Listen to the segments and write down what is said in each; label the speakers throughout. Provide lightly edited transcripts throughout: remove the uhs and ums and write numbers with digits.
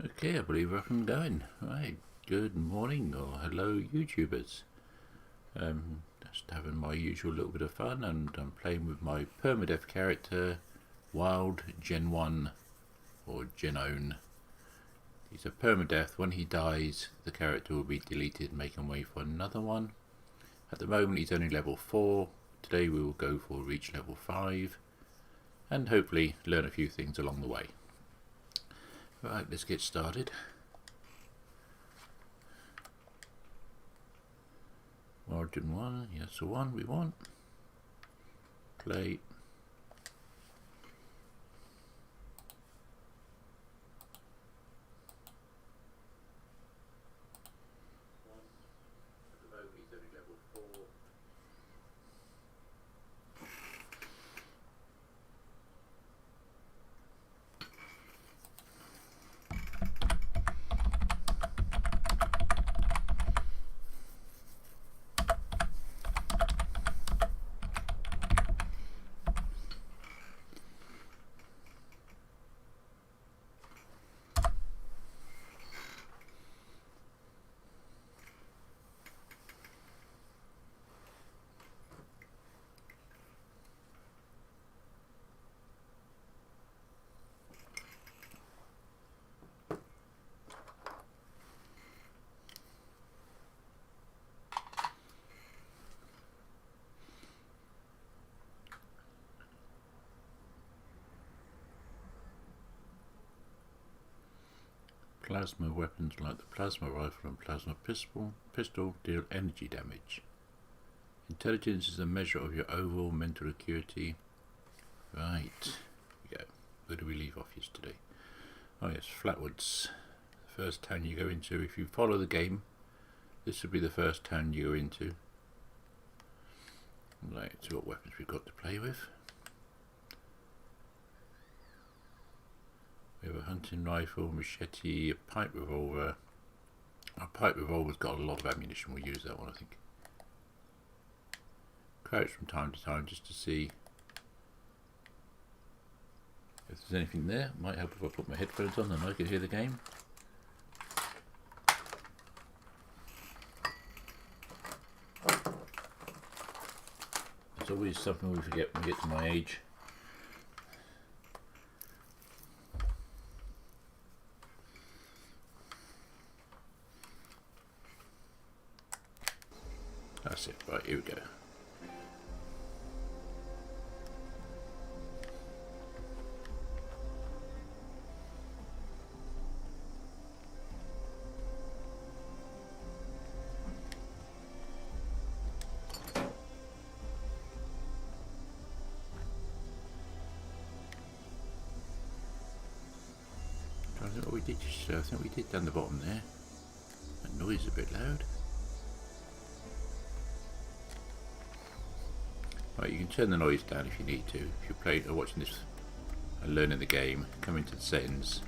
Speaker 1: Okay, I believe we're up and going. Right, good morning or hello YouTubers. Just having my usual little bit of fun, and I'm playing with my Permadeath character, Wild Gen 1 or Genone. He's a Permadeath. When he dies, the character will be deleted, making way for another one. At the moment he's only level 4. Today we will go for reach level 5 and hopefully learn a few things along the way. Right, let's get started. Origin 1, yes, the one we want. Play. At the moment he's only level 4. Plasma weapons like the plasma rifle and plasma pistol deal energy damage. Intelligence is a measure of your overall mental acuity. Right, here we go. Where do we leave off yesterday? Oh yes, Flatwoods. The first town you go into. If you follow the game, this will be the first town you go into. Right, so what weapons we've got to play with. We have a hunting rifle, machete, a pipe revolver. Our pipe revolver's got a lot of ammunition, we'll use that one I think. Crouch from time to time just to see if there's anything there. Might help if I put my headphones on and I can hear the game. It's always something we forget when we get to my age. That's it, right, here we go. I think what we did yesterday, I think we did down the bottom there. That noise is a bit loud. Right, you can turn the noise down if you need to. If you're playing or watching this and learning the game, come into the settings,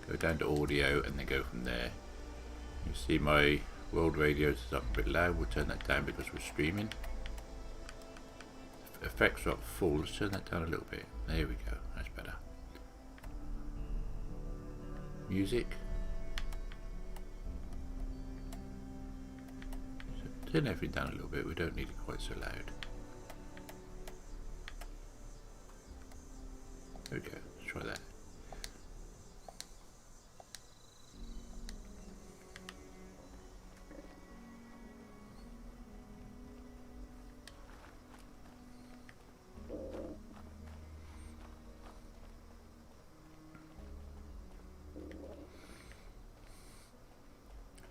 Speaker 1: go down to audio and then go from there. You see my world radio is up a bit loud, we'll turn that down because we're streaming. Effects are up full, let's turn that down a little bit. There we go, that's better. Music. So turn everything down a little bit, we don't need it quite so loud. There we go, let's try that.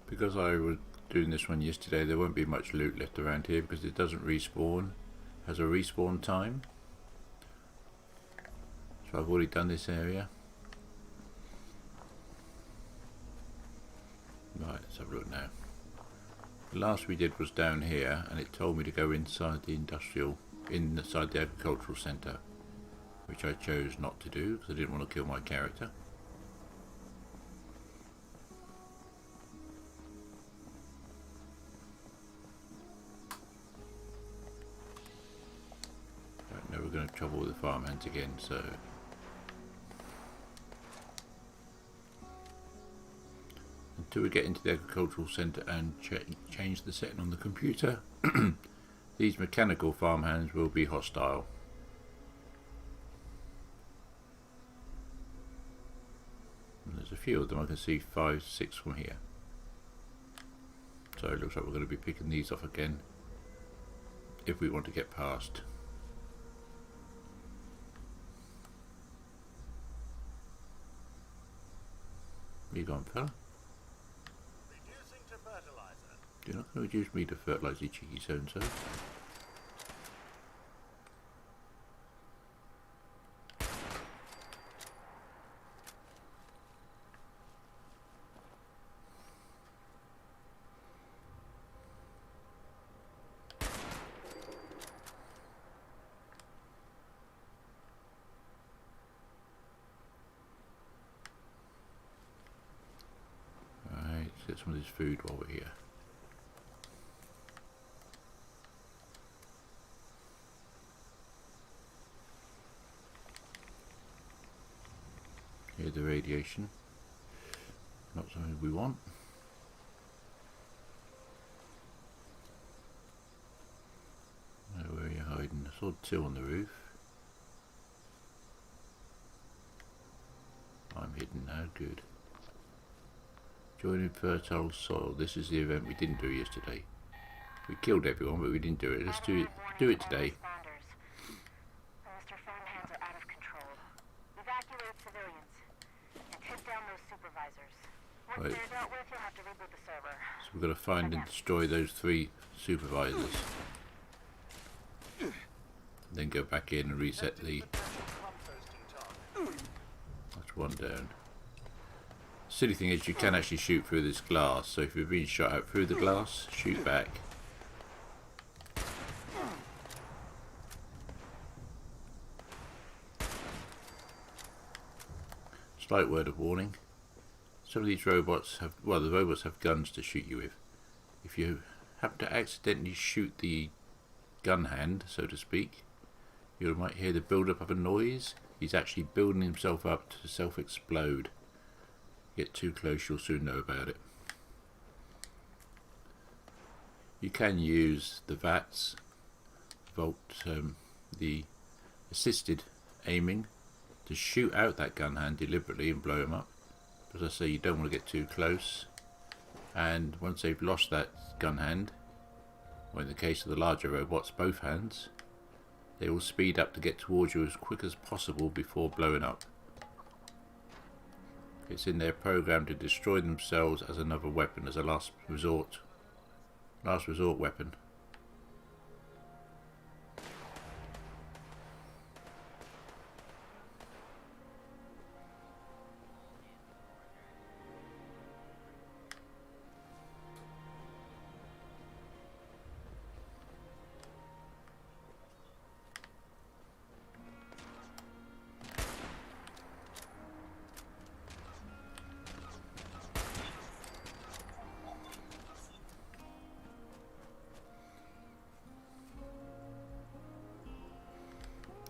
Speaker 1: Because I was doing this one yesterday, there won't be much loot left around here because it doesn't respawn, has a respawn time. So I've already done this area. Right, let's have a look now. The last we did was down here and it told me to go inside the inside the agricultural centre, which I chose not to do because I didn't want to kill my character. Right, now we're going to have trouble with the farmhands again, so until we get into the agricultural centre and change the setting on the computer. These mechanical farmhands will be hostile. And there's a few of them. I can see 5, 6 from here. So it looks like we're going to be picking these off again if we want to get past. Where you gone, fella?
Speaker 2: Reducing to fertilizer.
Speaker 1: You're not going to reduce me to fertilizer, you cheeky so-and-so. Get some of this food while we're here. Here's the radiation. Not something we want. Oh, where are you hiding? I saw 2 on the roof. I'm hidden now, good. Joining fertile soil. This is the event we didn't do yesterday. We killed everyone, but we didn't do it. Let's do it today.
Speaker 3: Mr. Farmhands are out of control. Evacuate civilians and take down those supervisors. Once
Speaker 1: Right.
Speaker 3: they're dealt with, you'll have to reboot the server.
Speaker 1: So we've got to find and destroy those 3 supervisors. Then go back in and reset the... That's 1 down. Silly thing is you can actually shoot through this glass, so if you're being shot out through the glass, shoot back. Slight word of warning. Some of these robots have, well, the robots have guns to shoot you with. If you happen to accidentally shoot the gun hand, so to speak, you might hear the build-up of a noise. He's actually building himself up to self-explode. Get too close, you'll soon know about it. You can use the VATS, the assisted aiming, to shoot out that gun hand deliberately and blow him up. But as I say, you don't want to get too close. And once they've lost that gun hand, or in the case of the larger robots, both hands, they will speed up to get towards you as quick as possible before blowing up. It's in their program to destroy themselves as another weapon, as a last resort weapon.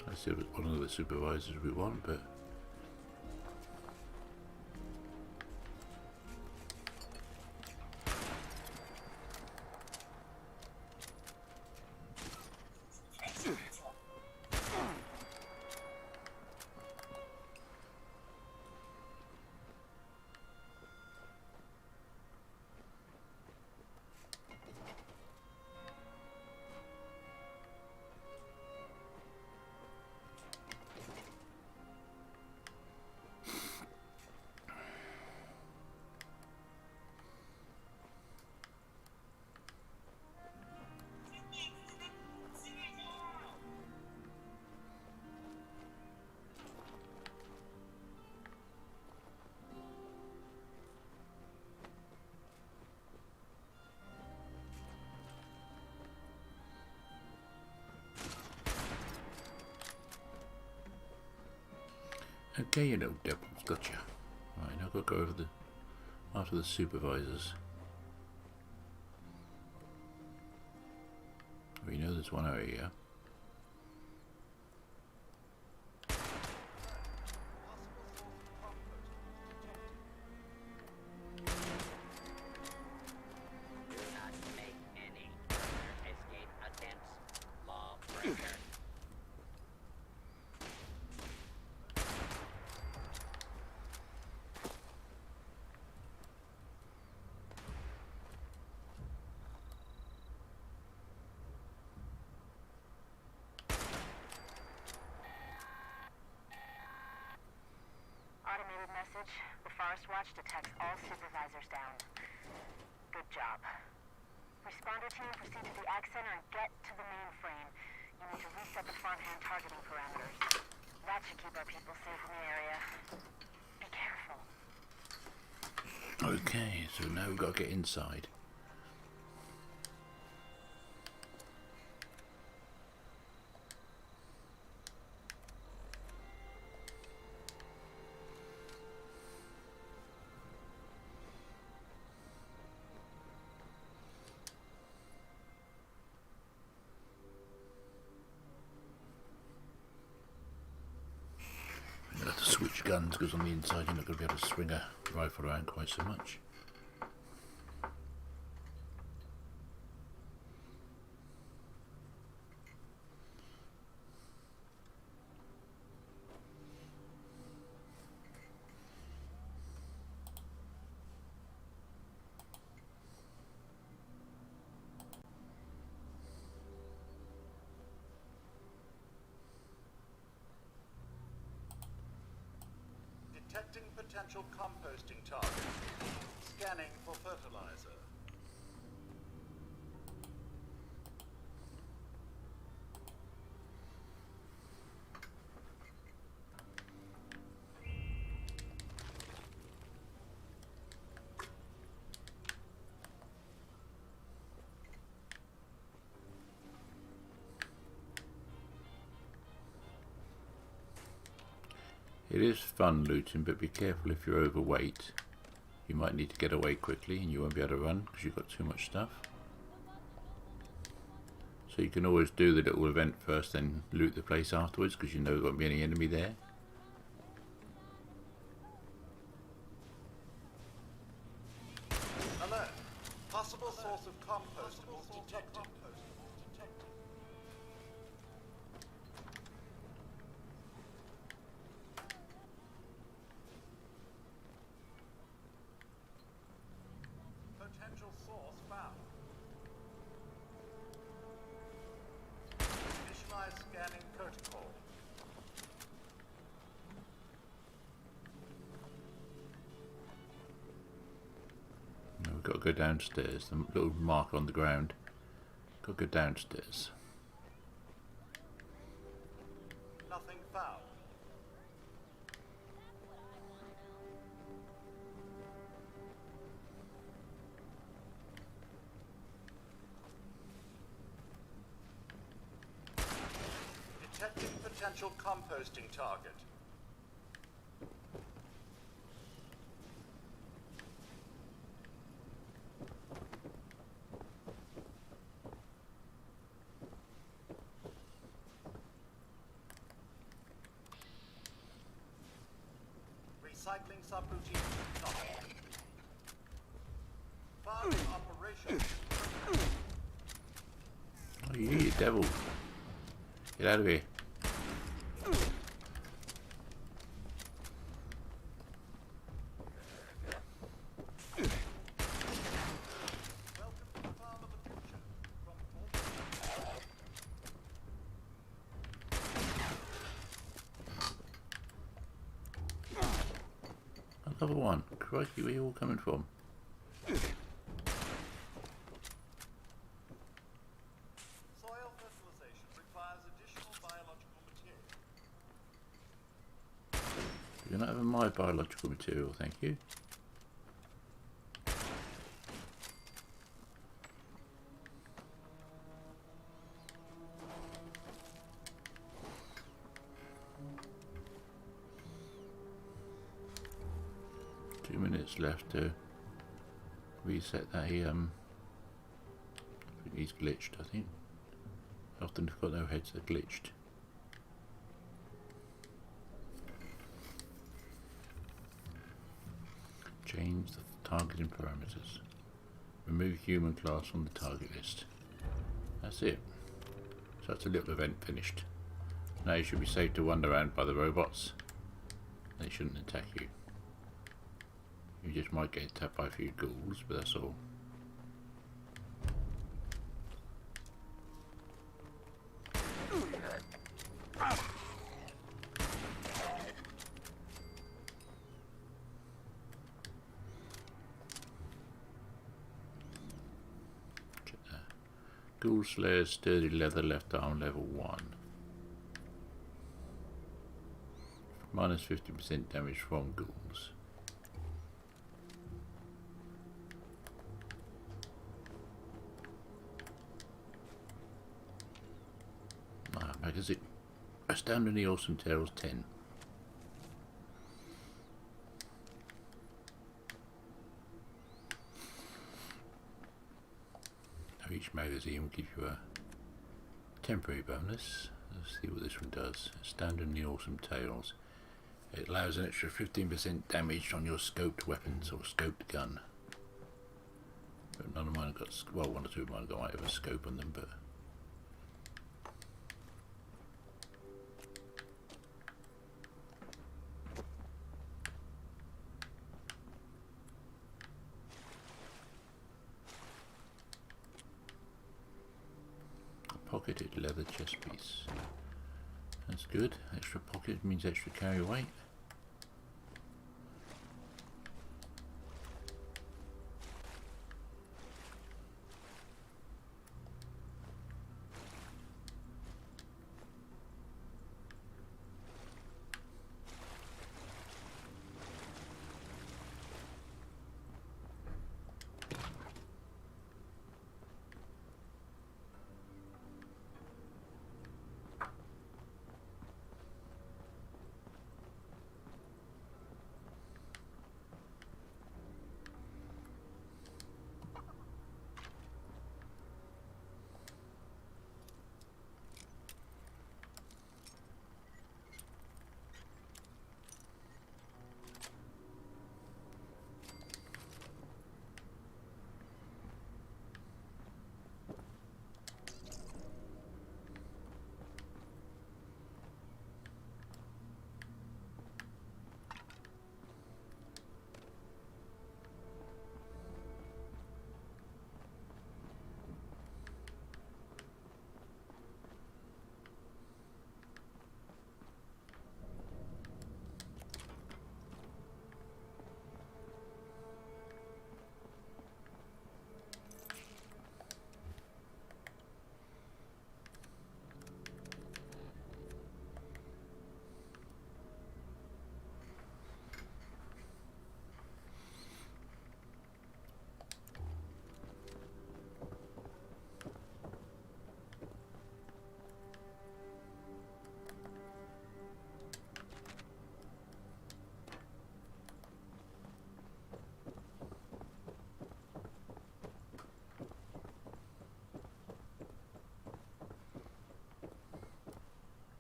Speaker 1: I see one of the supervisors we want, but okay, you little devils, gotcha. Right, now I've got to go over after the supervisors. We know there's one area.
Speaker 3: message, the Forest Watch detects all supervisors down. Good job. Responder team, proceed to the Ag Center and get to the mainframe. You need to reset the farmhand targeting parameters. That should keep our people safe in the area. Be careful.
Speaker 1: Okay, so now we've got to get inside. Have to switch guns because on the inside you're not going to be able to swing a rifle around quite so much.
Speaker 2: Detecting potential composting target. Scanning for fertilizer.
Speaker 1: It is fun looting, but be careful if you're overweight. You might need to get away quickly and you won't be able to run because you've got too much stuff. So you can always do the little event first, then loot the place afterwards because you know there won't be any enemy there.
Speaker 2: Alert. Possible source of compostables detected. Potential source found. Initialize scanning protocol.
Speaker 1: Now we've got to go downstairs. The little mark on the ground. Got to go downstairs.
Speaker 2: Nothing found. Detecting potential composting target. Recycling subroutine. Farming operation.
Speaker 1: Oh, you devil. Get out of here.
Speaker 2: Welcome to the farm of the future.
Speaker 1: Another one. Crikey, where are you all coming from?
Speaker 2: Soil fertilization requires additional biological material.
Speaker 1: You're not having my biological material, thank you. Left to reset that. He's glitched, I think. Often got no heads, they're glitched. Change the targeting parameters. Remove human class from the target list. That's it. So that's a little event finished. Now you should be safe to wander around by the robots. They shouldn't attack you. You just might get tapped by a few ghouls, but that's all. Ghoul Slayer, sturdy leather, left arm, level 1. Minus 50% damage from ghouls. Magazine. Astoundingly Awesome Tales 10. Now each magazine will give you a temporary bonus. Let's see what this one does. Astoundingly Awesome Tales. It allows an extra 15% damage on your scoped weapons or scoped gun. But none of mine have got, well, one or two of mine might have a scope on them, but pocketed leather chest piece. That's good. Extra pocket means extra carry weight.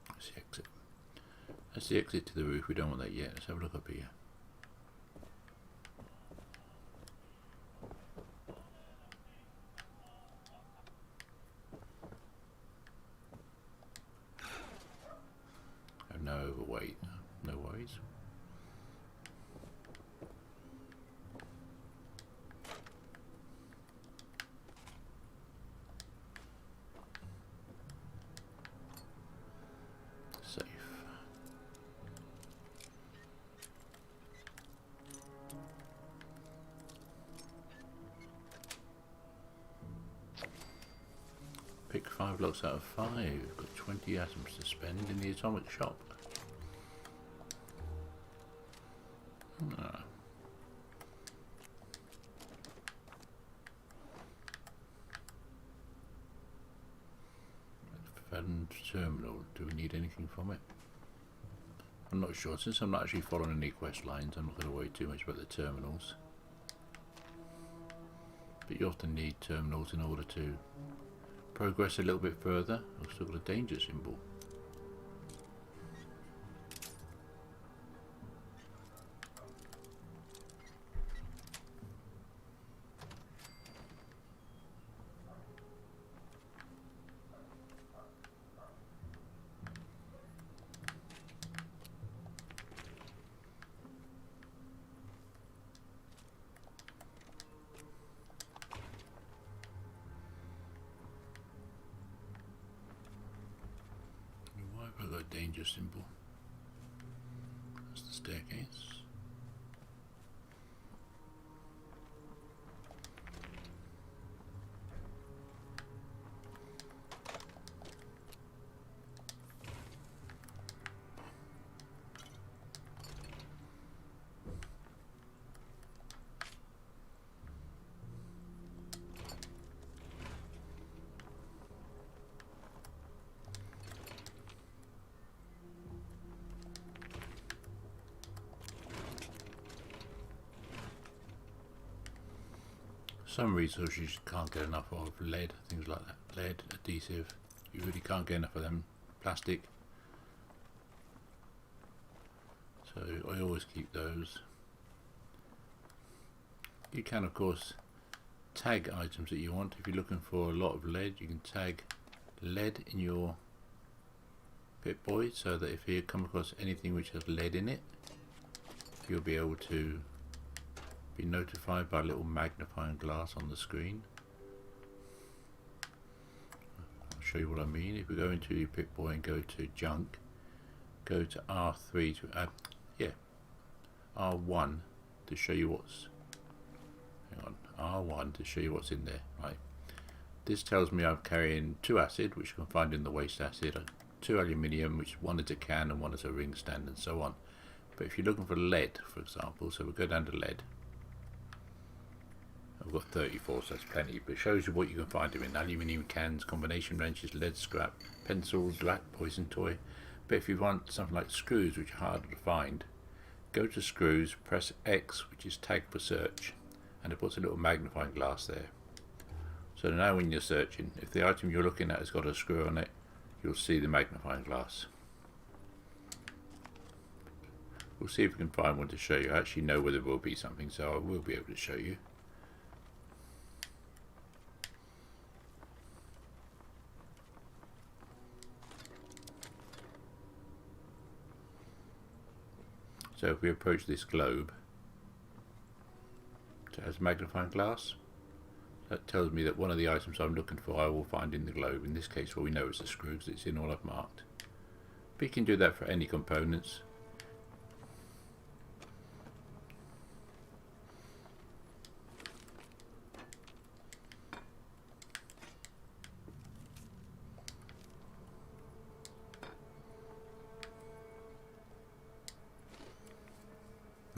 Speaker 1: That's the exit. That's the exit to the roof. We don't want that yet. Let's have a look up here. Oh, no overweight. No worries. Safe. Pick 5 blocks out of 5. Got 20 atoms to spend in the atomic shop. Ah. Fund terminal. Do we need anything from it? I'm not sure. Since I'm not actually following any quest lines, I'm not going to worry too much about the terminals. But you often need terminals in order to progress a little bit further. I've still got a danger symbol. I've got a danger symbol. That's the staircase. some resources you just can't get enough of. Lead, things like that. Lead, adhesive. You really can't get enough of them. Plastic. So I always keep those. You can of course tag items that you want. If you're looking for a lot of lead, you can tag lead in your Pip-Boy, so that if you come across anything which has lead in it, you'll be able to be notified by a little magnifying glass on the screen. I'll show you what I mean. If we go into your Pip-Boy and go to junk, go to R3 to add, R1 to show you what's, R1 to show you what's in there. Right. This tells me I'm carrying 2 acid, which you can find in the waste acid, 2 aluminium, which one is a can and one is a ring stand, and so on. But if you're looking for lead, for example, so we'll go down to lead. I've got 34, so that's plenty, but it shows you what you can find them in: aluminium cans, combination wrenches, lead scrap, pencils, rat, poison toy. But if you want something like screws, which are harder to find, go to screws, press X, which is tag for search, and it puts a little magnifying glass there. So now when you're searching, if the item you're looking at has got a screw on it, you'll see the magnifying glass. We'll see if we can find one to show you. I actually know where there will be something, so I will be able to show you. So if we approach this globe, it has a magnifying glass. That tells me that one of the items I'm looking for I will find in the globe. In this case, well, we know it's a screw because it's in all I've marked. But you can do that for any components.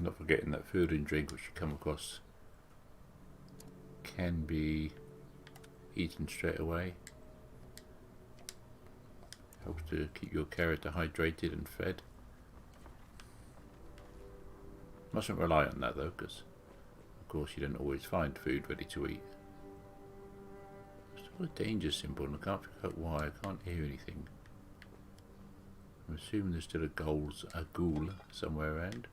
Speaker 1: Not forgetting that food and drink which you come across can be eaten straight away. Helps to keep your character hydrated and fed. Mustn't rely on that though, because of course you don't always find food ready to eat. Still a danger symbol and I can't figure out why. I can't hear anything. I'm assuming there's still a ghoul somewhere around.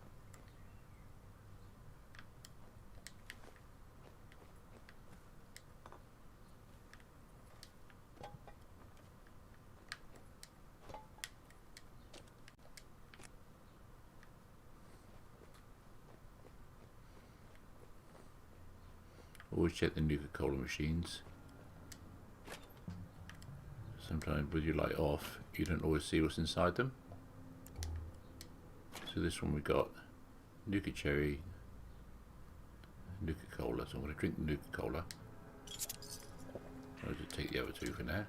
Speaker 1: Always check the Nuka-Cola machines. Sometimes with your light off, you don't always see what's inside them. So this one we got Nuka Cherry, Nuka-Cola. So I'm going to drink the Nuka-Cola. I'll just take the other 2 for now.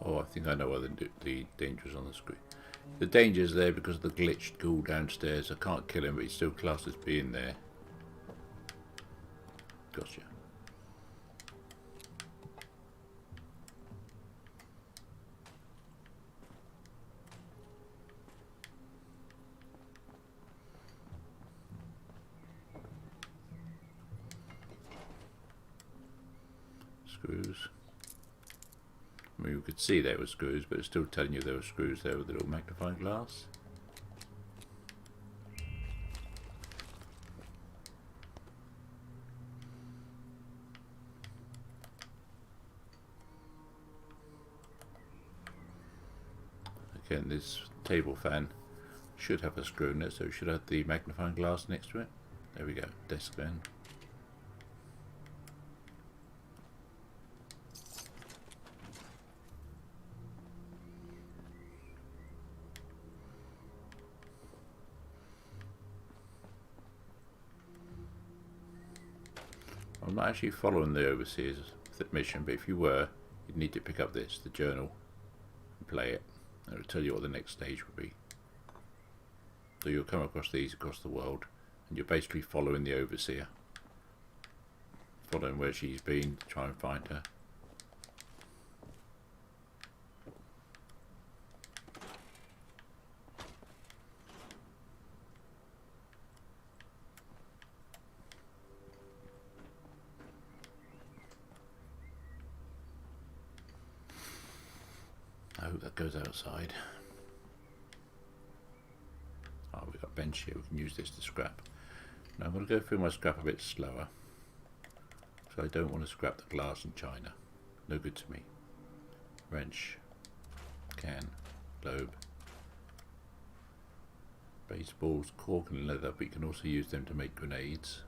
Speaker 1: Oh, I think I know why the danger is on the screen. The danger is there because of the glitched ghoul downstairs. I can't kill him, but he's still classed as being there. Gotcha. Screws. I mean, we could see there were screws, but it's still telling you there were screws there with a little magnifying glass. Again, this table fan should have a screw in it, so it should have the magnifying glass next to it. There we go, desk fan. I'm not actually following the Overseer's mission, but if you were, you'd need to pick up this, the journal, and play it. And it'll tell you what the next stage will be. So you'll come across these across the world, and you're basically following the Overseer. Following where she's been to try and find her. I hope that goes outside. Oh, we've got a bench here, we can use this to scrap. Now I'm going to go through my scrap a bit slower. So I don't want to scrap the glass and china. No good to me. Wrench. Can. Globe. Baseballs, cork and leather, but you can also use them to make grenades.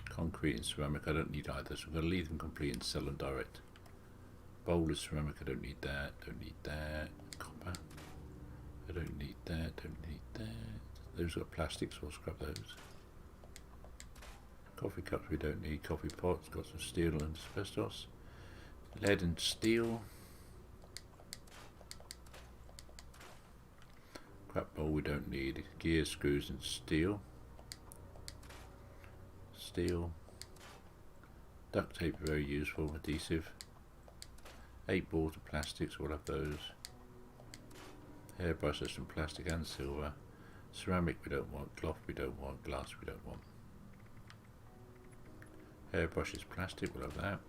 Speaker 1: Concrete and ceramic, I don't need either, so I'm going to leave them complete and sell them direct. Bowl is ceramic, I don't need that, don't need that. Copper, I don't need that, don't need that. Those are plastics, so I'll scrap those. Coffee cups we don't need, coffee pots, got some steel and asbestos. Lead and steel. Crap bowl we don't need, gears, screws and steel. Steel, duct tape very useful, adhesive, 8 balls of plastics, we'll have those, hairbrush, there's some plastic and silver, ceramic we don't want, cloth we don't want, glass we don't want, hairbrush is plastic, we'll have that,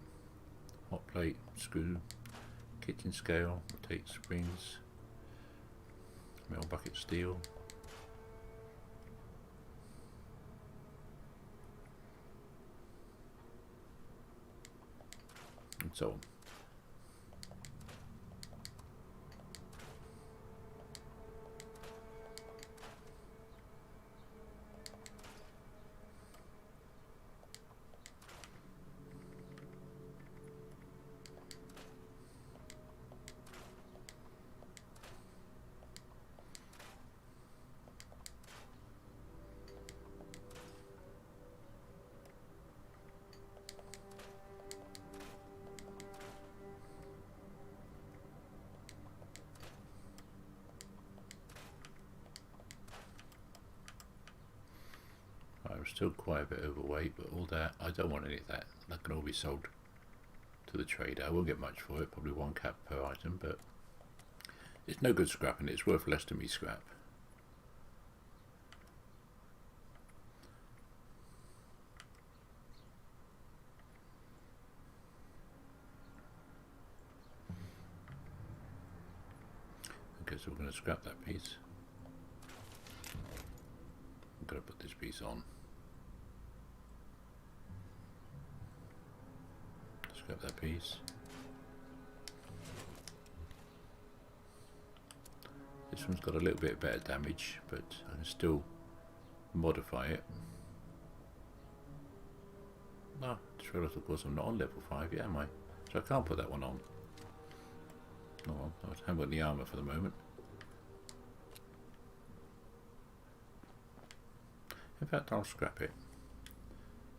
Speaker 1: hot plate, screw, kitchen scale, we'll take springs, metal bucket, steel, and so on. I'm still quite a bit overweight, but all that, I don't want any of that. That can all be sold to the trader. I won't get much for it, probably 1 cap per item, but it's no good scrapping it. It's worth less to me scrap. Okay, so we're going to scrap that piece. I'm going to put this piece on. Scrap that piece. This one's got a little bit better damage, but I can still modify it. No, just realised of course I'm not on level 5 yet, am I? So I can't put that one on. Oh well, I haven't got any armour for the moment. In fact, I'll scrap it.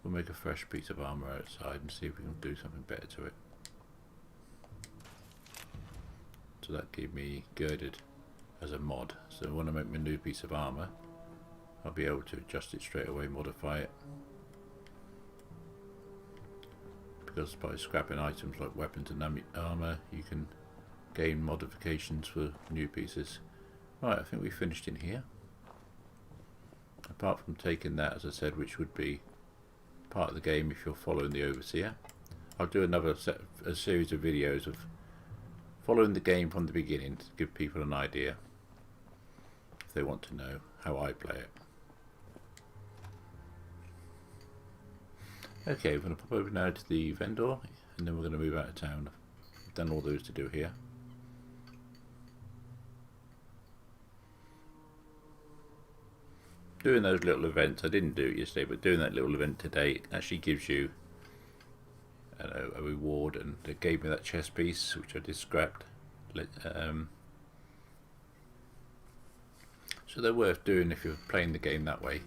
Speaker 1: We'll make a fresh piece of armour outside and see if we can do something better to it. So that gave me girded as a mod. So when I make my new piece of armour, I'll be able to adjust it straight away, modify it. Because by scrapping items like weapons and armour, you can gain modifications for new pieces. Right, I think we finished in here. Apart from taking that, as I said, which would be part of the game if you're following the Overseer. I'll do a series of videos of following the game from the beginning to give people an idea if they want to know how I play it. Okay, we're going to pop over now to the vendor and then we're going to move out of town. I've done all there is to do here. Doing those little events, I didn't do it yesterday, but doing that little event today actually gives you a reward, and it gave me that chest piece which I just scrapped. So they're worth doing if you're playing the game that way.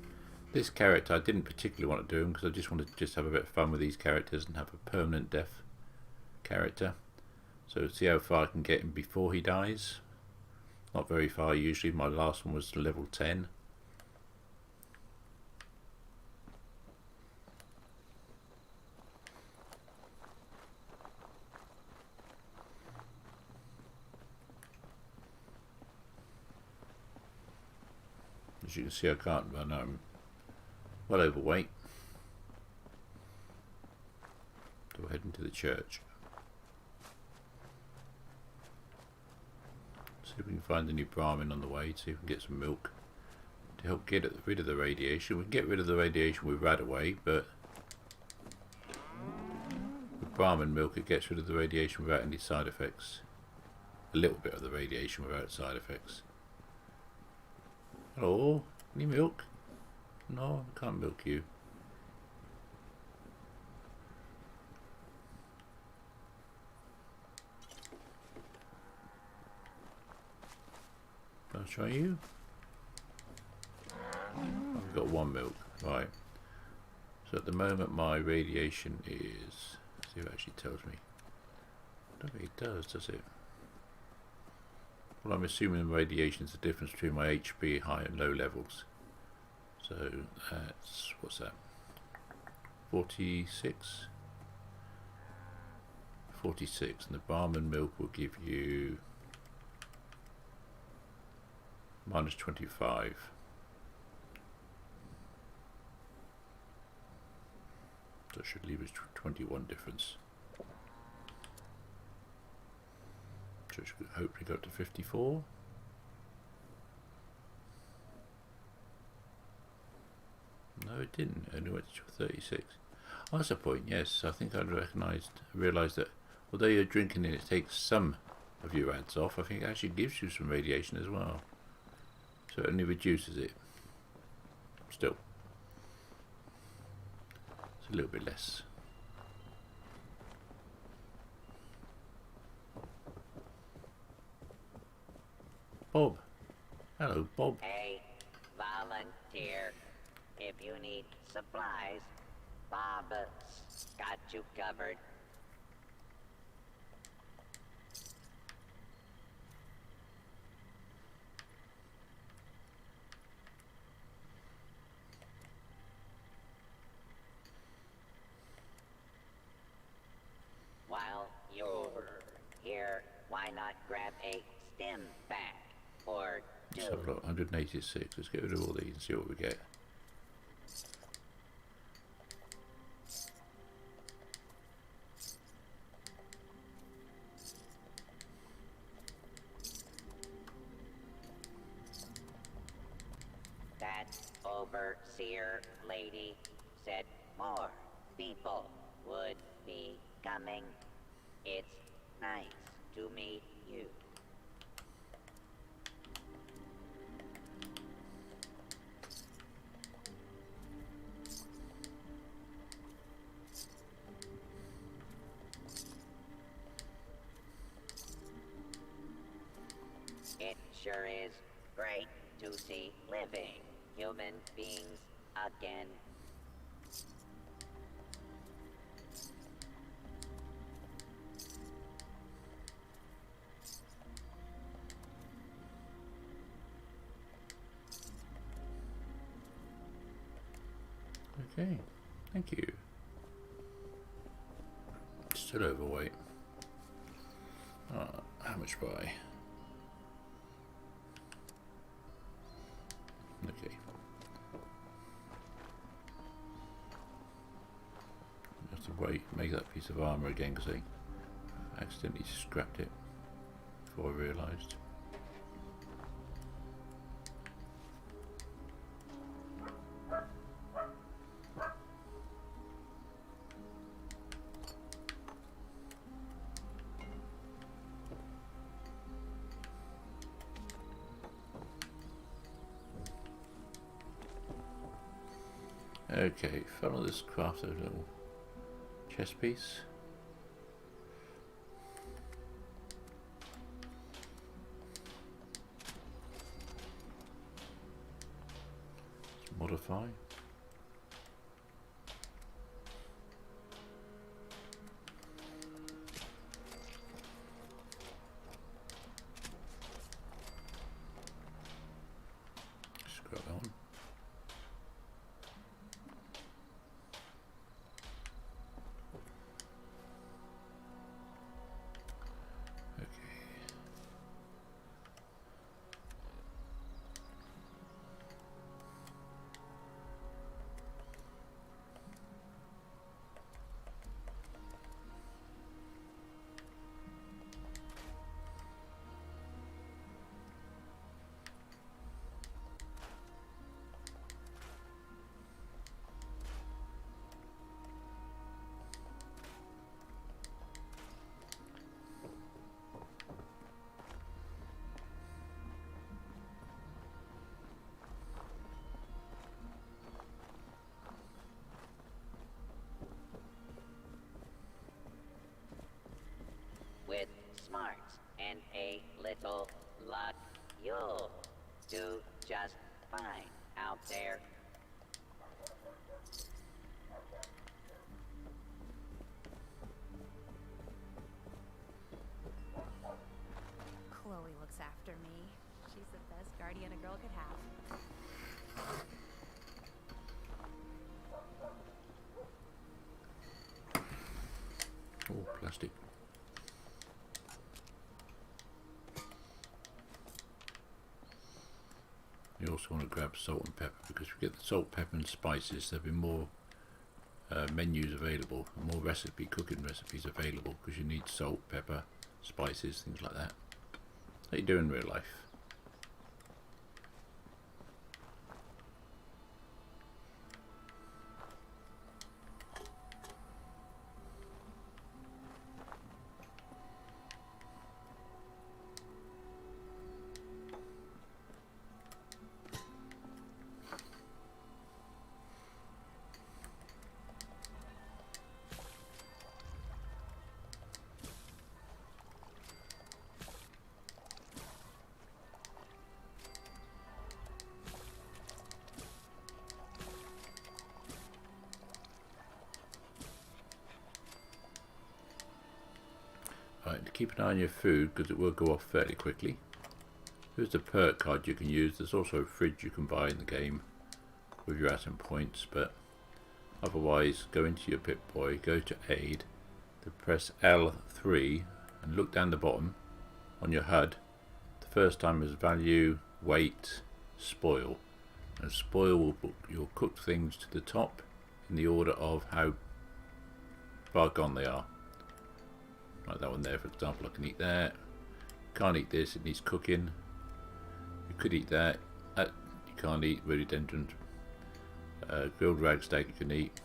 Speaker 1: This character I didn't particularly want to do him because I just wanted to just have a bit of fun with these characters and have a permanent death character. So see how far I can get him before he dies. Not very far usually. My last one was level 10. As you can see, I can't run. I'm well overweight. So we're heading to the church. See if we can find any Brahmin on the way. See if we can get some milk to help get rid of the radiation. We can get rid of the radiation with Radaway, but with Brahmin milk it gets rid of the radiation without any side effects. A little bit of the radiation without side effects. Hello, any milk? No, I can't milk you. Can I try you? I've got one milk, right. So at the moment my radiation is, let's see if it actually tells me. I don't think it does it? Well, I'm assuming radiation is the difference between my HP high and low levels. So that's, what's that? 46? 46, and the Barman milk will give you minus 25. So it should leave us 21 difference. So it should hopefully go up to 54. No, it didn't. It only went to 36. Oh, that's a point, yes. I think I realised that although you're drinking it, it takes some of your ads off. I think it actually gives you some radiation as well. So it only reduces it. Still. It's a little bit less. Bob. Hello, Bob.
Speaker 4: Hey, volunteer. If you need supplies, Bob's got you covered. While you're here, why not grab a stim pack or
Speaker 1: Let's
Speaker 4: two?
Speaker 1: have a look. 186. Let's get rid of all these and see what we get.
Speaker 4: That overseer lady said more people would be coming. It's nice to meet you. It sure is great to see living human beings again.
Speaker 1: Okay, thank you. Still overweight. How much by? Okay. Have to make that piece of armour again because I accidentally scrapped it before I realised. Okay, follow this craft a little chest piece. modify. Scroll on.
Speaker 4: With smarts and a little luck, you'll do just fine out there.
Speaker 5: Chloe looks after me. She's the best guardian a girl could have.
Speaker 1: Oh, plastic. You also want to grab salt and pepper, because if you get the salt, pepper and spices, there'll be more menus available, more cooking recipes available, because you need salt, pepper, spices, things like that. How you do in real life. Right, keep an eye on your food, because it will go off fairly quickly. Here's the perk card you can use. There's also a fridge you can buy in the game with your atom points, but otherwise go into your Pip-Boy, go to aid, then press L3 and look down the bottom on your HUD. The first time is value, weight, spoil, and spoil will put your cooked things to the top in the order of how far gone they are. Like that one there, for example. I can eat that. Can't eat this, it needs cooking. You could eat that. You can't eat rhododendron. Grilled rag steak you can eat.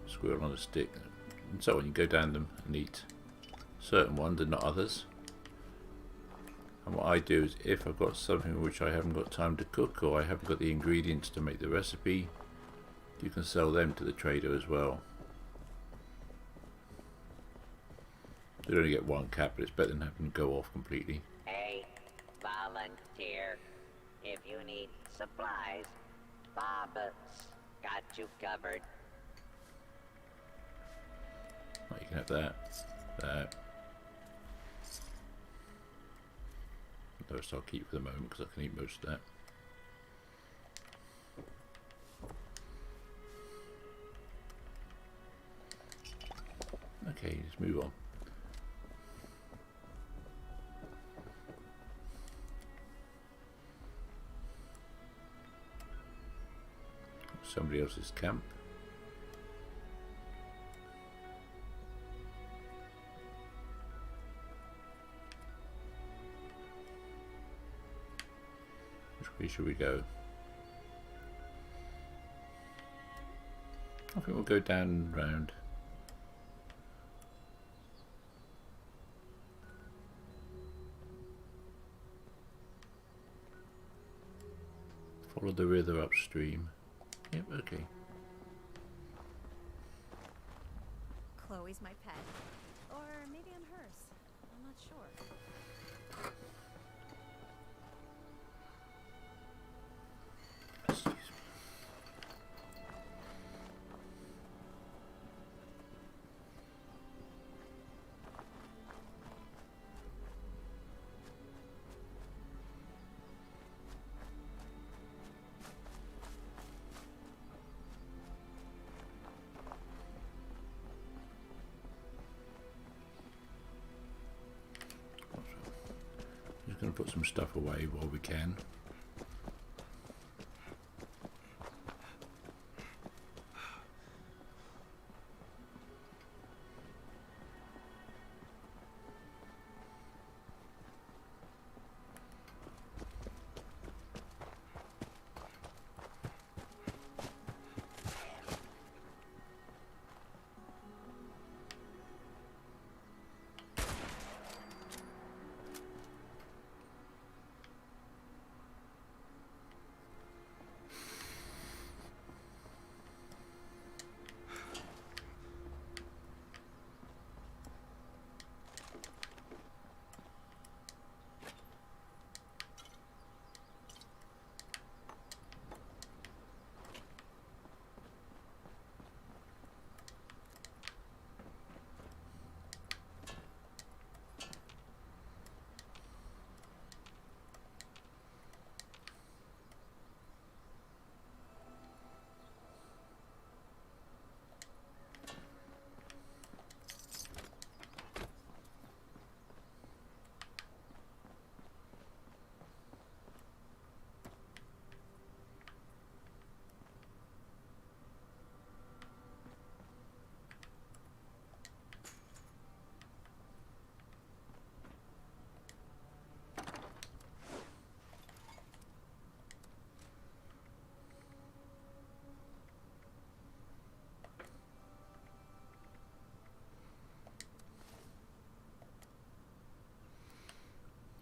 Speaker 1: Squirrel on a stick, and so on. You go down them and eat certain ones and not others. And what I do is, if I've got something which I haven't got time to cook, or I haven't got the ingredients to make the recipe, you can sell them to the trader as well. They only get one cap, but it's better than having them go off completely.
Speaker 4: Hey, volunteer. If you need supplies, Bob's got you covered.
Speaker 1: Right, you can have that. The rest I'll keep for the moment, because I can eat most of that. Okay, let's move on. Somebody else's camp. Which way should we go? I think we'll go down and round. Follow the river upstream. Yep, okay.
Speaker 5: Chloe's my pet. Or maybe I'm hers. I'm not sure.
Speaker 1: Excuse me. and put some stuff away while we can.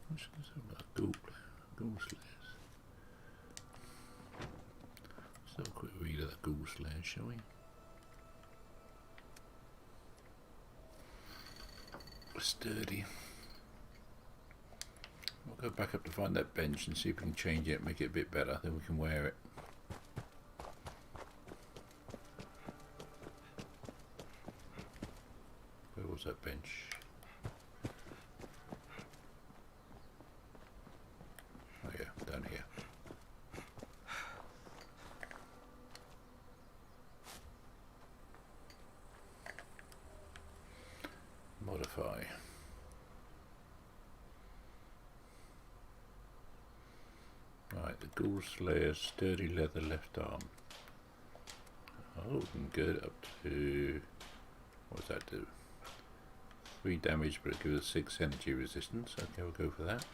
Speaker 1: What's this about ghoul slayers? Let's have a quick read of the ghoul slayers, shall we? Sturdy. We'll go back up to find that bench and see if we can change it, make it a bit better, then we can wear it. Where was that bench? Oh yeah, down here. Modify. Right, the Ghoul Slayer, sturdy leather left arm. Oh, we can get it up to, what does that do? 3 damage, but it gives us 6 energy resistance. Okay, we'll go for that.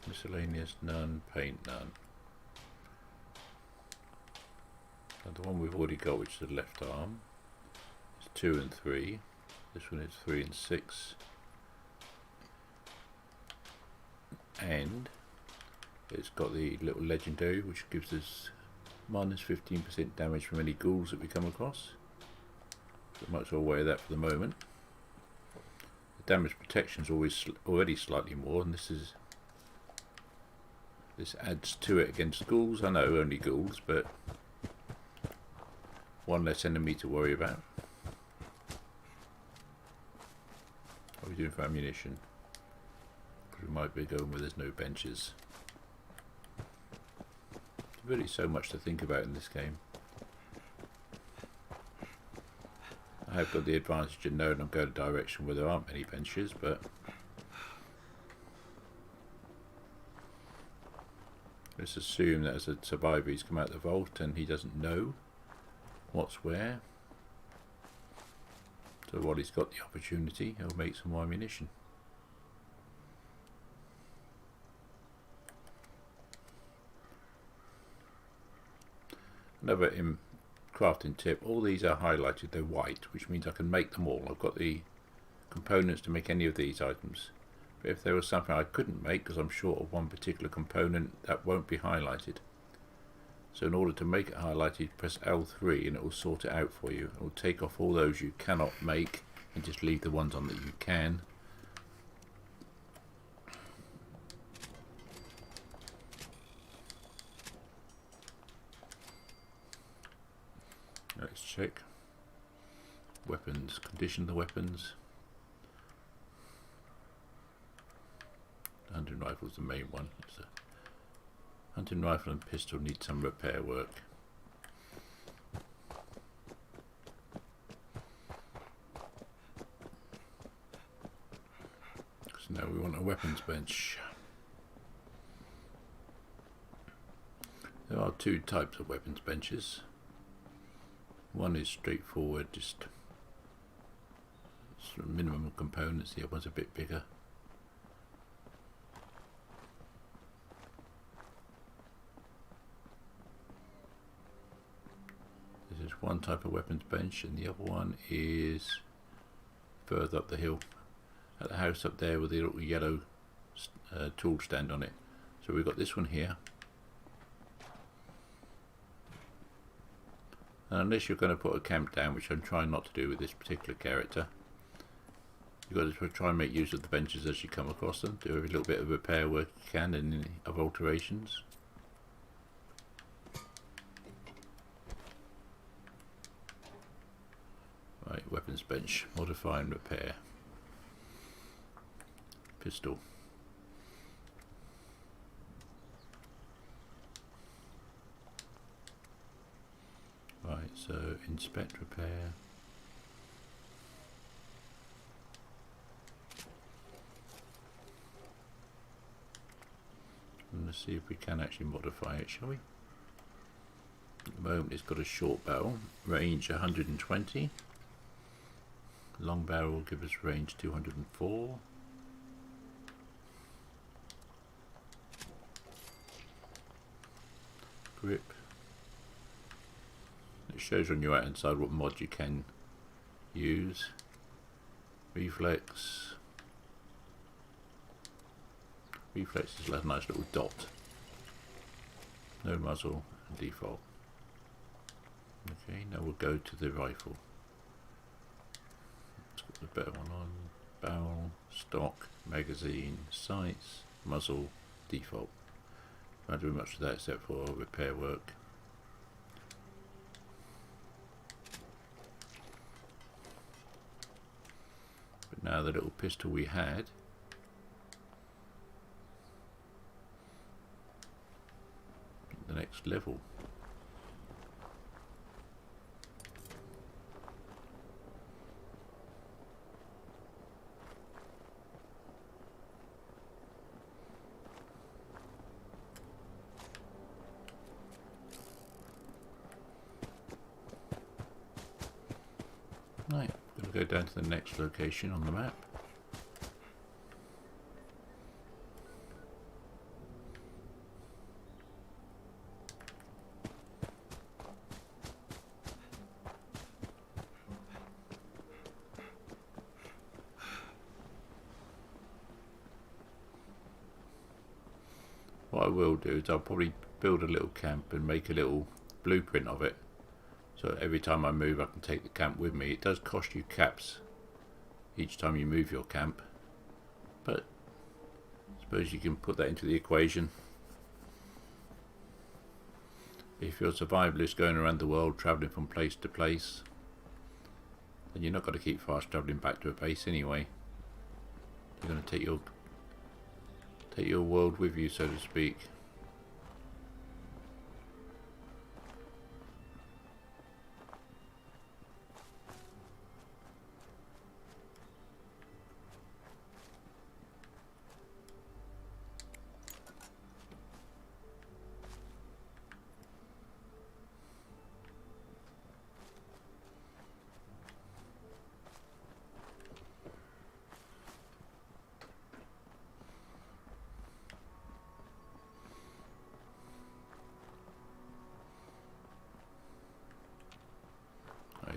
Speaker 1: Miscellaneous, none. Paint, none. And the one we've already got, which is the left arm, is 2 and 3. This one is 3 and 6. And it's got the little legendary, which gives us minus 15% damage from any ghouls that we come across. So might as well wear that for the moment. The damage protection is already slightly more, and this adds to it against ghouls. I know only ghouls, but one less enemy to worry about. What are we doing for ammunition? Because we might be going where there's no benches. There's really so much to think about in this game. I have got the advantage of knowing I'm going a direction where there aren't many benches, but let's assume that as a survivor he's come out of the vault and he doesn't know what's where. So while he's got the opportunity, he'll make some more ammunition. Another crafting tip, all these are highlighted, they're white, which means I can make them all. I've got the components to make any of these items. But if there was something I couldn't make because I'm short of one particular component, that won't be highlighted. So in order to make it highlighted, press L3 and it will sort it out for you. It will take off all those you cannot make and just leave the ones on that you can. Let's check. Weapons, condition the weapons. Hunting rifle is the main one. So hunting rifle and pistol need some repair work. So now we want a weapons bench. There are two types of weapons benches. One is straightforward, just sort of minimum of components. The other one's a bit bigger. This is one type of weapons bench, and the other one is further up the hill at the house up there with the little yellow tool stand on it. So we've got this one here. And unless you're going to put a camp down, which I'm trying not to do with this particular character, you've got to try and make use of the benches as you come across them. Do every little bit of repair work you can and any of alterations. Right, weapons bench, modify and repair. Pistol. Right, so inspect, repair. And let's see if we can actually modify it, shall we? At the moment it's got a short barrel, range 120. Long barrel will give us range 204. Grip. It shows on your right hand side what mod you can use. Reflex. Reflex is a nice little dot. No muzzle, default. Okay, now we'll go to the rifle. Let's put the better one on. Barrel, stock, magazine, sights, muzzle, default. Can't do much of that except for repair work. But now the little pistol we had, the next level. Right, we're going to go down to the next location on the map. What I will do is I'll probably build a little camp and make a little blueprint of it. So every time I move I can take the camp with me. It does cost you caps each time you move your camp, but I suppose you can put that into the equation. If you're a survivalist going around the world travelling from place to place, then you're not going to keep fast travelling back to a base anyway. You're going to take your world with you, so to speak.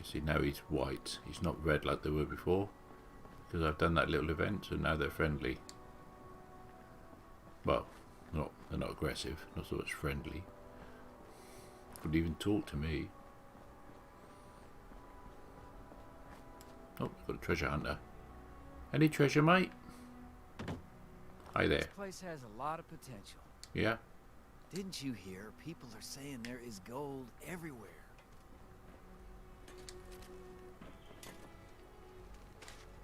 Speaker 1: See, now he's white, he's not red like they were before, because I've done that little event, and now they're friendly. Well, they're not aggressive, not so much friendly. Wouldn't even talk to me. Oh, we've got a treasure hunter. Any treasure, mate? Hi there.
Speaker 6: This place has a lot of potential.
Speaker 1: Yeah?
Speaker 6: Didn't you hear? People are saying there is gold everywhere.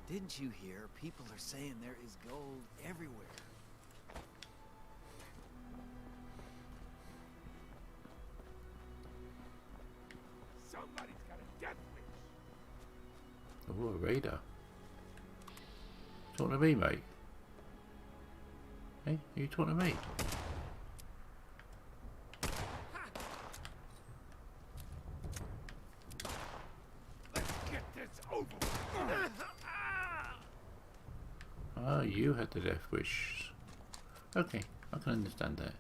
Speaker 6: Didn't you hear? People are saying there is gold everywhere.
Speaker 7: Somebody's got a death wish.
Speaker 1: Oh, a raider. Talking to me, mate. Hey, are you talking to me?
Speaker 7: Let's get this over with.
Speaker 1: Ah, you had the death wish. Okay, I can understand that.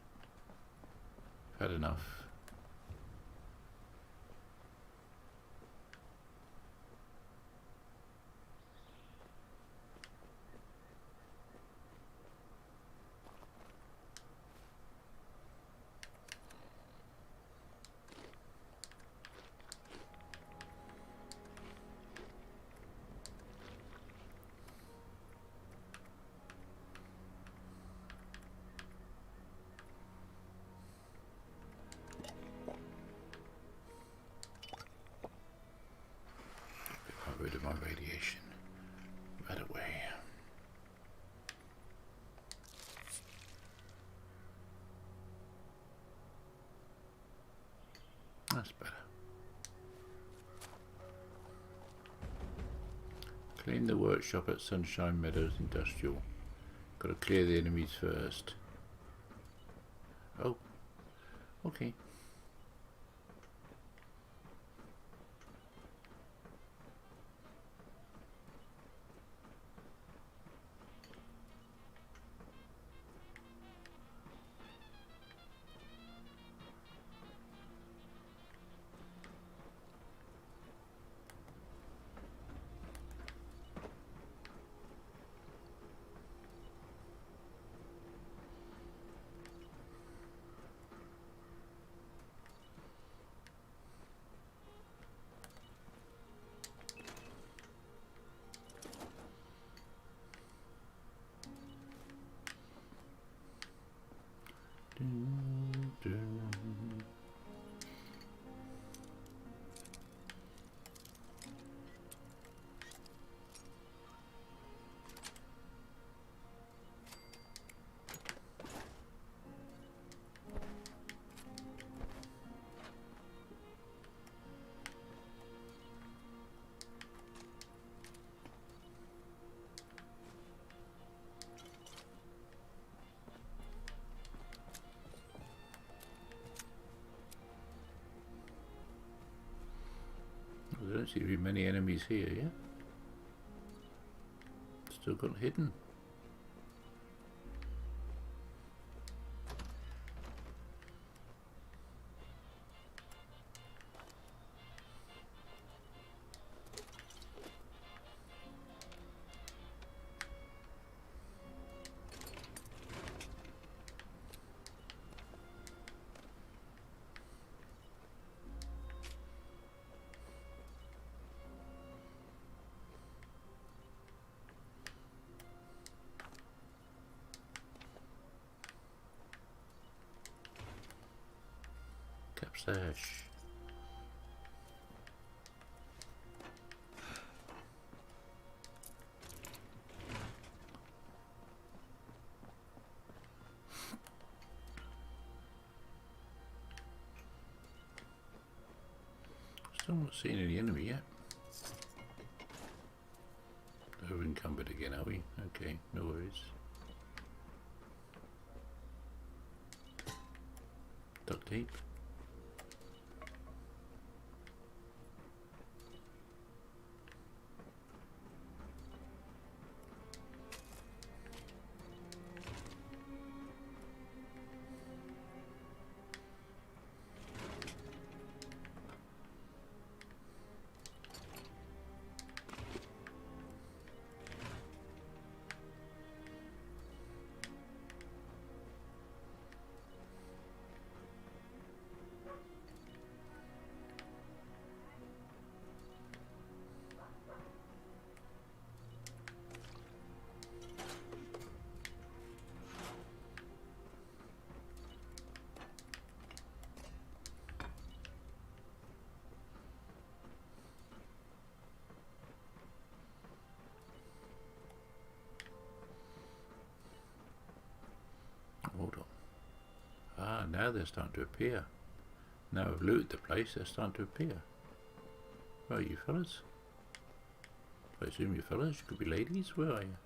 Speaker 1: I've had enough. Got rid of my radiation. Right away. That's better. Clean the workshop at Sunshine Meadows Industrial. Got to clear the enemies first. Oh, okay. Dun, dun. There don't seem to be many enemies here, yeah? Still got hidden. Capsash. Still not seeing any enemy yet. Over encumbered again, are we? Okay, no worries. Duct tape. Hold on. Ah, now they're starting to appear. Now I've looted the place, they're starting to appear. Where are you fellas? I assume you fellas, you could be ladies, where are you?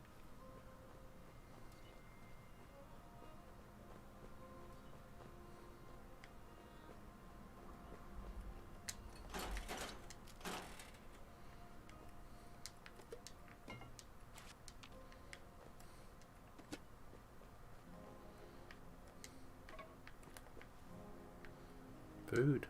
Speaker 1: food.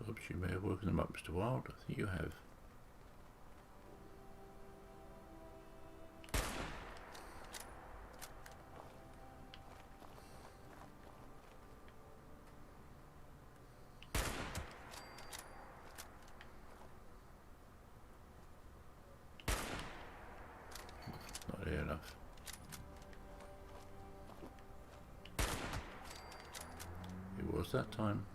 Speaker 1: Oops, you may have woken them up, Mr. Wild. I think you have. Not near enough. It was that time.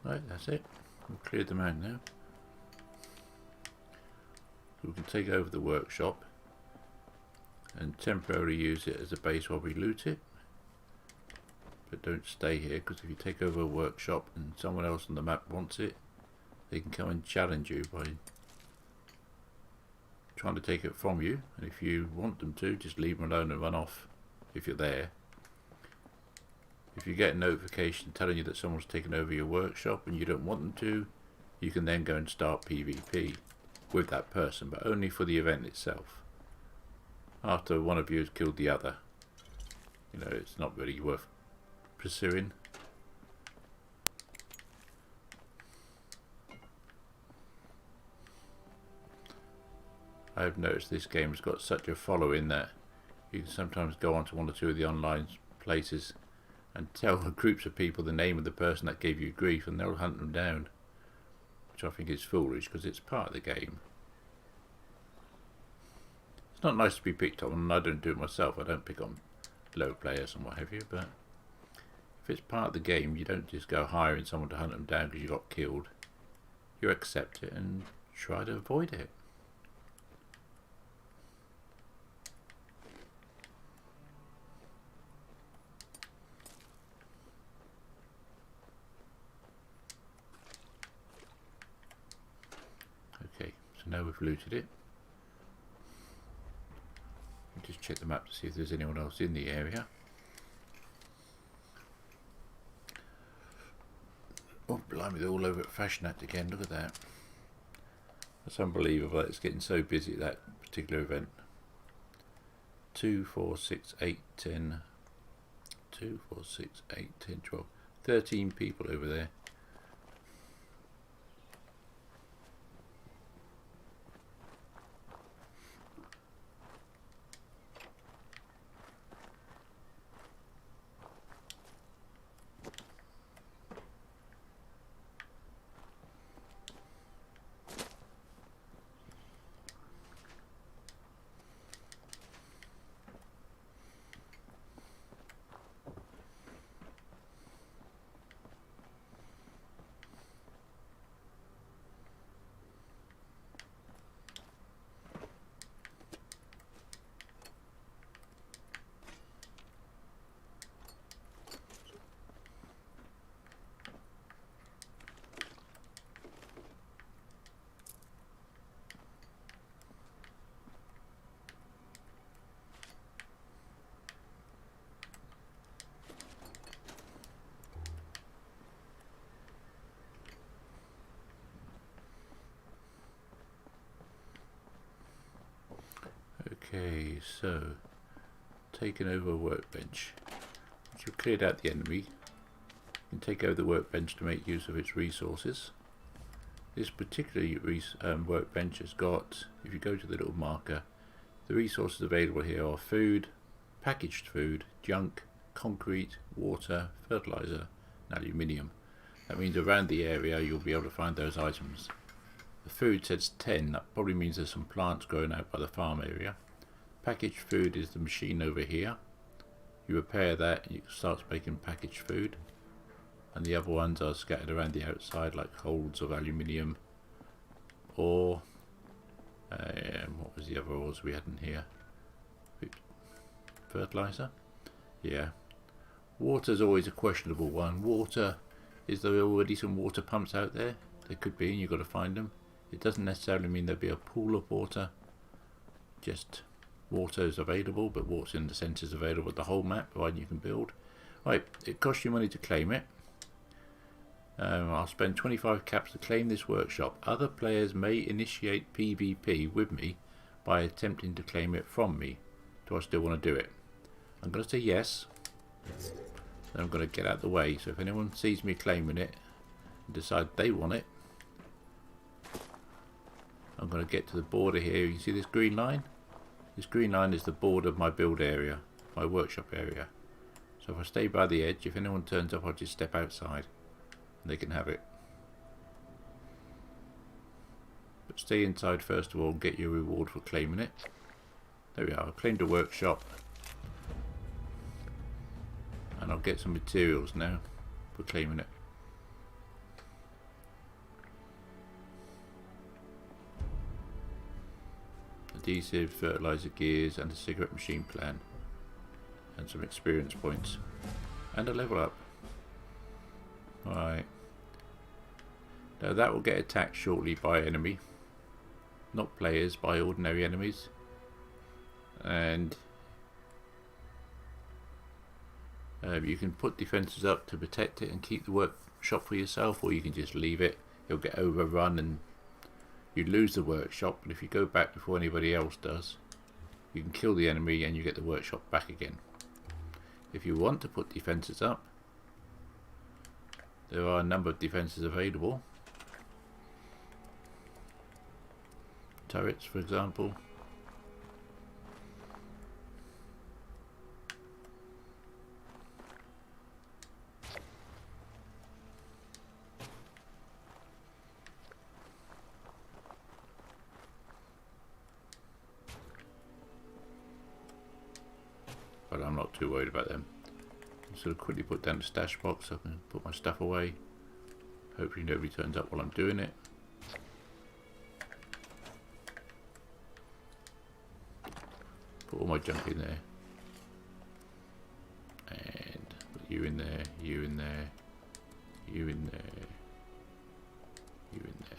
Speaker 1: Right, that's it. We've cleared them out now. So we can take over the workshop and temporarily use it as a base while we loot it. But don't stay here, because if you take over a workshop and someone else on the map wants it, they can come and challenge you by trying to take it from you. And if you want them to, just leave them alone and run off if you're there. If you get a notification telling you that someone's taken over your workshop and you don't want them to, you can then go and start PvP with that person, but only for the event itself. After one of you has killed the other, you know, it's not really worth pursuing. I've noticed this game has got such a following that you can sometimes go onto one or two of the online places and tell groups of people the name of the person that gave you grief, and they'll hunt them down, which I think is foolish because it's part of the game. It's not nice to be picked on, and I don't do it myself. I don't pick on low players and what have you, but if it's part of the game, you don't just go hiring someone to hunt them down because you got killed. You accept it and try to avoid it. Okay, so now we've looted it. Just check the map to see if there's anyone else in the area. Oh, blimey, they're all over at Fashion Act again. Look at that. That's unbelievable. It's getting so busy at that particular event. 2, 4, 6, 8, 10. 2, 4, 6, 8, 10, 12. 13 people over there. Okay, so taking over a workbench. Once you've cleared out the enemy, you can take over the workbench to make use of its resources. This particular workbench has got, if you go to the little marker, the resources available here are food, packaged food, junk, concrete, water, fertilizer, and aluminium. That means around the area you'll be able to find those items. The food says 10, that probably means there's some plants growing out by the farm area. Packaged food is the machine over here. You repair that, and it starts making packaged food. And the other ones are scattered around the outside, like holes of aluminium, or what was the other ores we had in here? Fertilizer? Yeah. Water's always a questionable one. Water, is there already some water pumps out there? There could be, and you've got to find them. It doesn't necessarily mean there'll be a pool of water. Just water is available, but water in the sense is available at the whole map, provided you can build. Right, it costs you money to claim it. I'll spend 25 caps to claim this workshop. Other players may initiate PvP with me by attempting to claim it from me. Do I still want to do it? I'm going to say yes. Then I'm going to get out of the way. So if anyone sees me claiming it and decide they want it, I'm going to get to the border here. You see this green line? This green line is the border of my build area, my workshop area. So if I stay by the edge, if anyone turns up, I'll just step outside and they can have it. But stay inside first of all and get your reward for claiming it. There we are, I've claimed a workshop. And I'll get some materials now for claiming it. Adhesive, fertilizer gears, and a cigarette machine plan. And some experience points. And a level up. Right. Now that will get attacked shortly by enemy. Not players, by ordinary enemies. And you can put defences up to protect it and keep the workshop for yourself, or you can just leave it. It'll get overrun and you lose the workshop, but if you go back before anybody else does, you can kill the enemy and you get the workshop back again. If you want to put defences up, there are a number of defences available. Turrets, for example. But I'm not too worried about them. So I'll quickly put down the stash box so I can put my stuff away. Hopefully nobody turns up while I'm doing it. Put all my junk in there. And put you in there, you in there, you in there, you in there.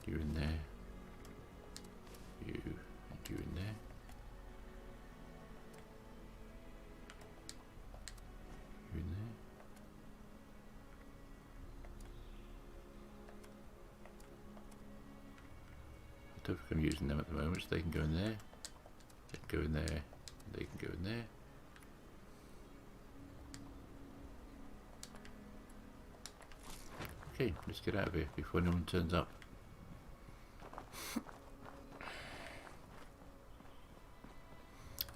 Speaker 1: You in there. You and you in there. You in there. I don't think I'm using them at the moment, so they can go in there. They can go in there. They can go in there. Okay, let's get out of here before anyone turns up.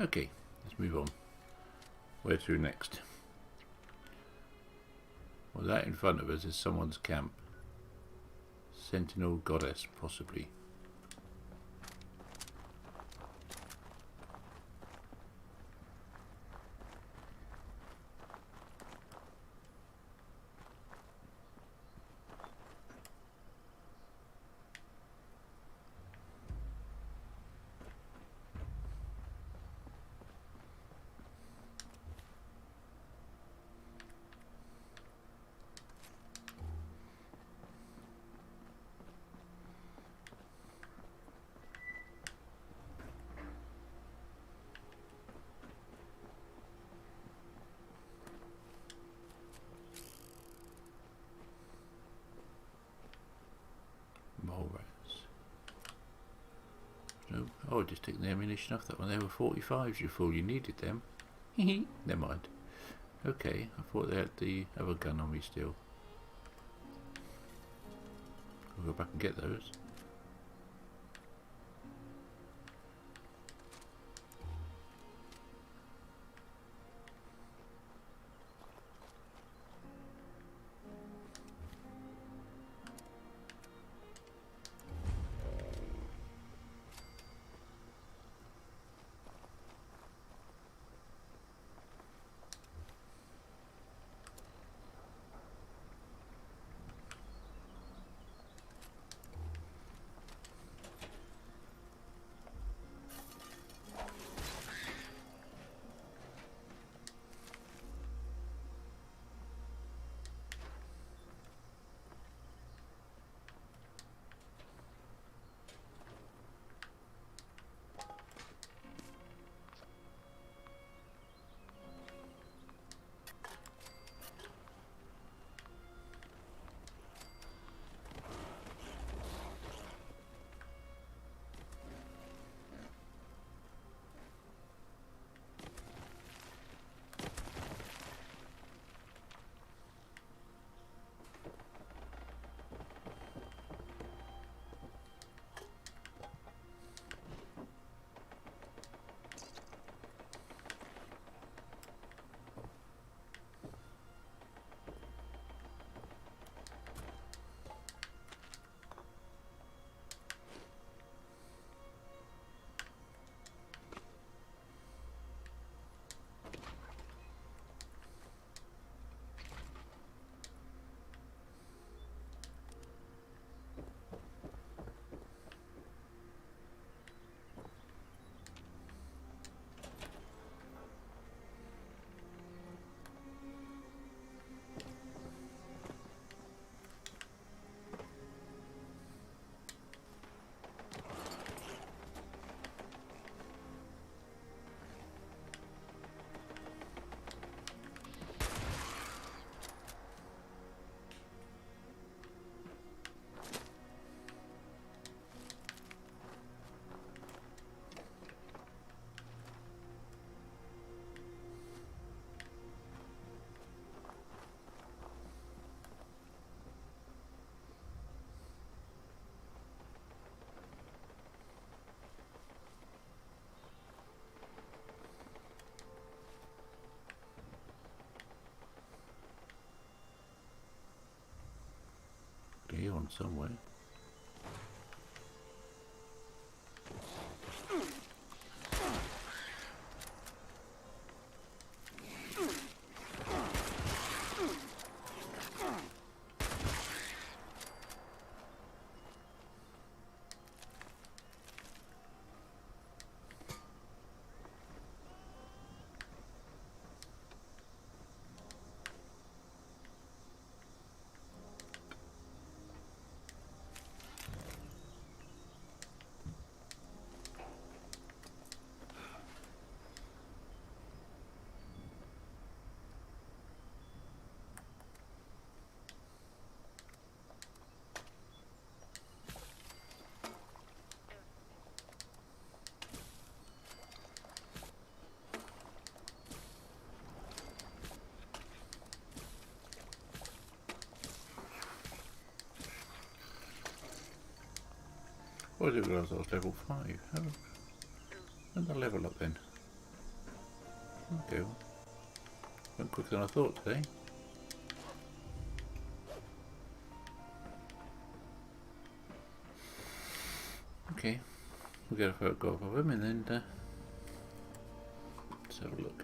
Speaker 1: Okay, let's move on. Where to next? Well, that in front of us is someone's camp. Sentinel Goddess, possibly. Mole rats. No, oh, just take the ammunition off that one. They were 45s, you fool. You needed them. Never mind. Okay, I thought they had the other gun on me still. I'll go back and get those. around somewhere. Well, I didn't realise I was level 5. Oh, when did I level up then? Okay, well, went quicker than I thought today. Okay, we'll get a photograph of him and then let's have a look.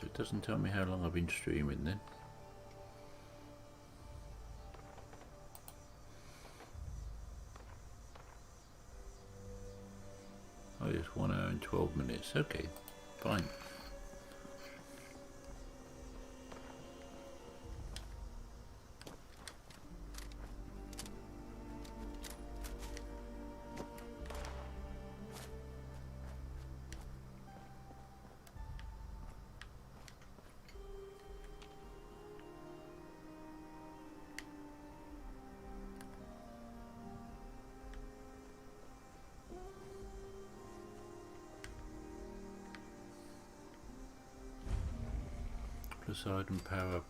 Speaker 1: So it doesn't tell me how long I've been streaming then. Oh yes, 1 hour and 12 minutes. Okay, fine. Poseidon Power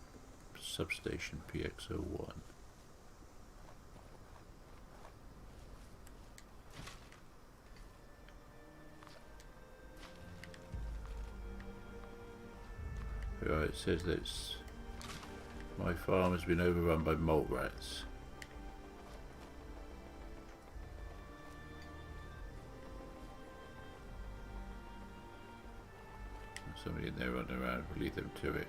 Speaker 1: Substation PX01. Right, it says that my farm has been overrun by mole rats. There's somebody in there running around, we'll leave them to it.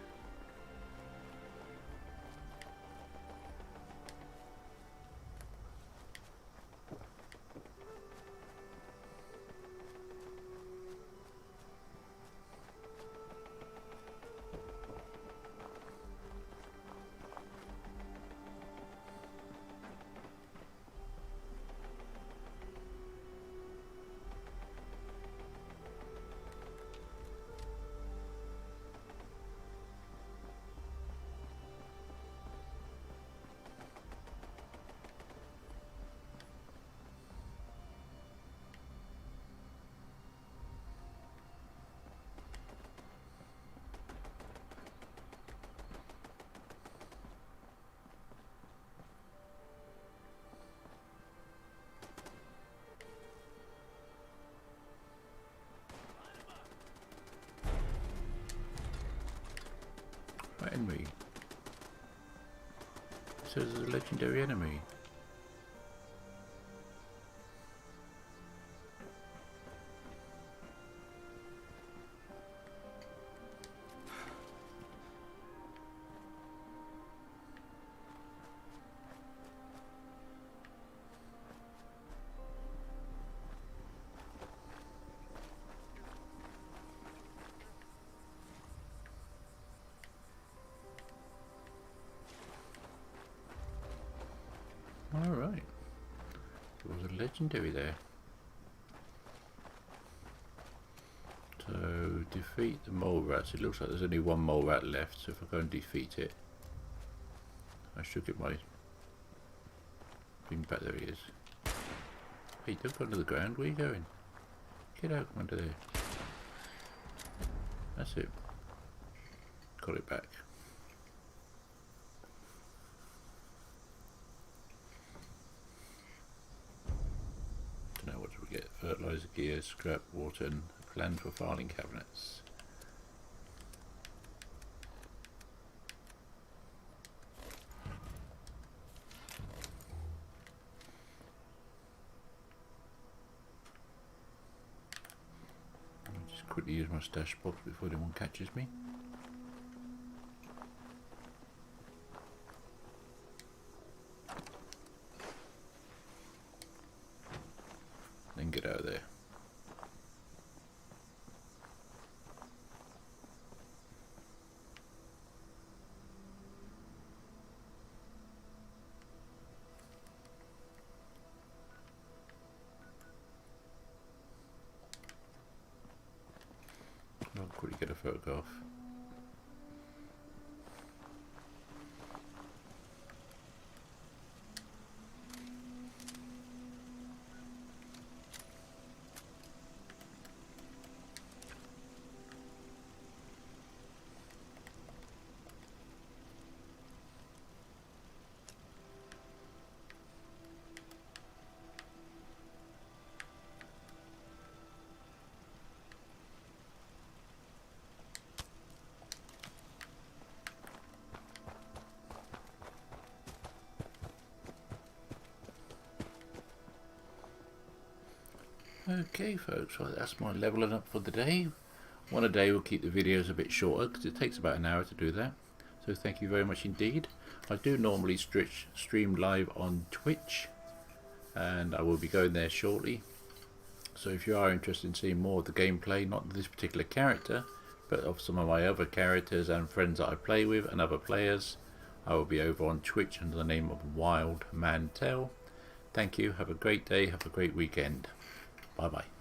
Speaker 1: Enemy. It says there's a legendary enemy. Alright. There was a legendary there. So, defeat the mole rats. It looks like there's only one mole rat left, so if I go and defeat it, I should get my... Bring back, there he is. Hey, don't go under the ground, where are you going? Get out from under there. That's it. Got it back. Don't know what do we get. Fertilizer, gear, scrap, water, and plan for filing cabinets. Just quickly use my stash box before anyone catches me. Then get out of there. I'll quickly get a photograph. Okay folks, well that's my leveling up for the day. One a day will keep the videos a bit shorter because it takes about an hour to do that. So thank you very much indeed. I do normally stream live on Twitch and I will be going there shortly. So if you are interested in seeing more of the gameplay, not this particular character, but of some of my other characters and friends that I play with and other players, I will be over on Twitch under the name of Wild Mantel. Thank you, have a great day, have a great weekend. Bye bye.